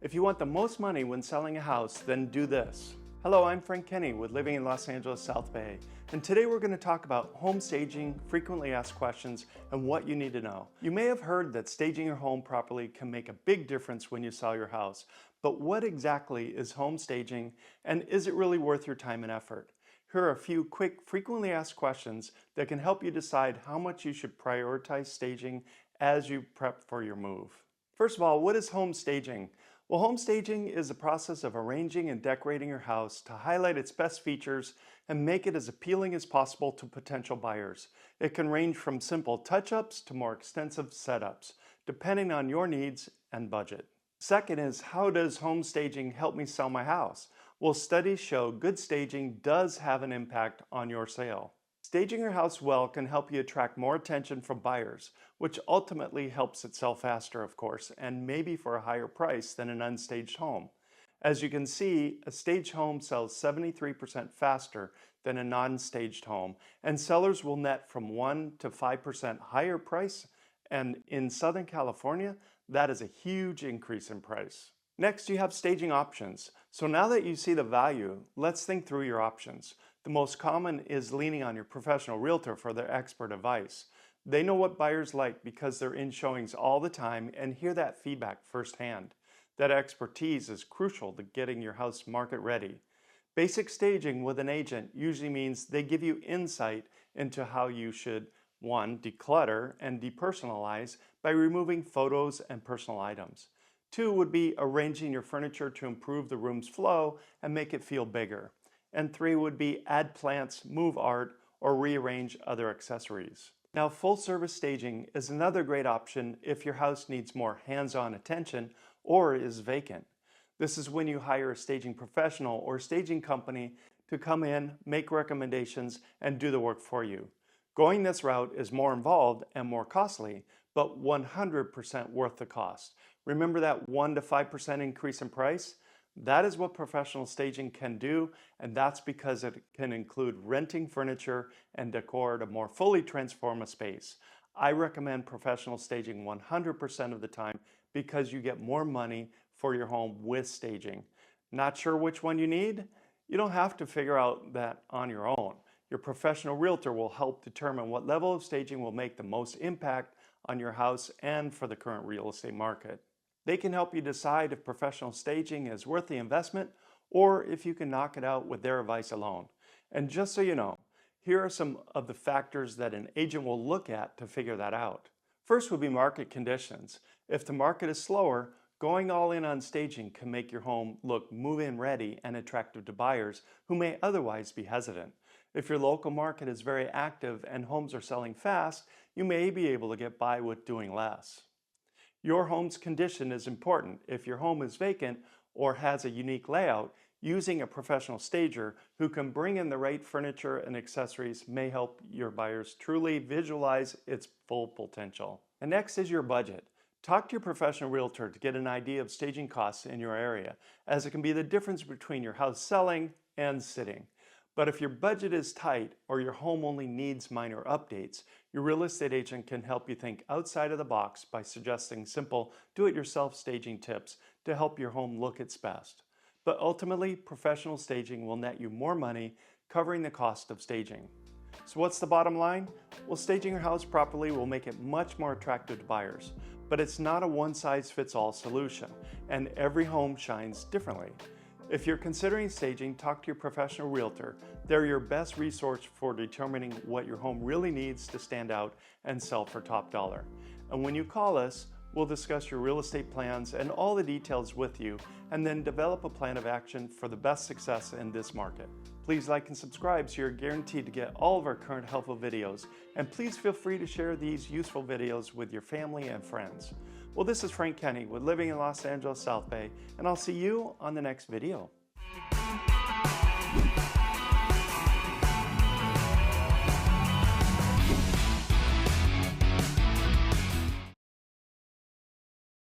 If you want the most money when selling a house, then do this. Hello, I'm Frank Kenny with Living in Los Angeles South Bay, and today we're going to talk about home staging, frequently asked questions, and what you need to know. You may have heard that staging your home properly can make a big difference when you sell your house, but what exactly is home staging, and is it really worth your time and effort? Here are a few quick, frequently asked questions that can help you decide how much you should prioritize staging as you prep for your move. First of all, what is home staging? Well, home staging is the process of arranging and decorating your house to highlight its best features and make it as appealing as possible to potential buyers. It can range from simple touch-ups to more extensive setups, depending on your needs and budget. Second is, how does home staging help me sell my house? Well, studies show good staging does have an impact on your sale. Staging your house well can help you attract more attention from buyers, which ultimately helps it sell faster, of course, and maybe for a higher price than an unstaged home. As you can see, a staged home sells 73% faster than a non-staged home, and sellers will net from 1 to 5% higher price, and in Southern California, that is a huge increase in price. Next, you have staging options. So now that you see the value, let's think through your options. The most common is leaning on your professional realtor for their expert advice. They know what buyers like because they're in showings all the time and hear that feedback firsthand. That expertise is crucial to getting your house market ready. Basic staging with an agent usually means they give you insight into how you should 1. Declutter and depersonalize by removing photos and personal items. 2 would be arranging your furniture to improve the room's flow and make it feel bigger. And 3 would be add plants, move art, or rearrange other accessories. Now, full service staging is another great option if your house needs more hands-on attention or is vacant. This is when you hire a staging professional or staging company to come in, make recommendations, and do the work for you. Going this route is more involved and more costly, but 100% worth the cost. Remember that 1 to 5% increase in price? That is what professional staging can do, and that's because it can include renting furniture and decor to more fully transform a space. I recommend professional staging 100% of the time because you get more money for your home with staging. Not sure which one you need? You don't have to figure out that on your own. Your professional realtor will help determine what level of staging will make the most impact on your house and for the current real estate market. They can help you decide if professional staging is worth the investment or if you can knock it out with their advice alone. And just so you know, here are some of the factors that an agent will look at to figure that out. First would be market conditions. If the market is slower, going all in on staging can make your home look move-in ready and attractive to buyers who may otherwise be hesitant. If your local market is very active and homes are selling fast, you may be able to get by with doing less. Your home's condition is important. If your home is vacant or has a unique layout, using a professional stager who can bring in the right furniture and accessories may help your buyers truly visualize its full potential. And next is your budget. Talk to your professional realtor to get an idea of staging costs in your area, as it can be the difference between your house selling and sitting. But if your budget is tight or your home only needs minor updates, your real estate agent can help you think outside of the box by suggesting simple do-it-yourself staging tips to help your home look its best. But ultimately, professional staging will net you more money, covering the cost of staging. So what's the bottom line? Well, staging your house properly will make it much more attractive to buyers, but it's not a one-size-fits-all solution, and every home shines differently. If you're considering staging, talk to your professional realtor. They're your best resource for determining what your home really needs to stand out and sell for top dollar. And when you call us, we'll discuss your real estate plans and all the details with you, and then develop a plan of action for the best success in this market. Please like and subscribe so you're guaranteed to get all of our current helpful videos, and please feel free to share these useful videos with your family and friends. Well, this is Frank Kenny with Living in Los Angeles South Bay, and I'll see you on the next video.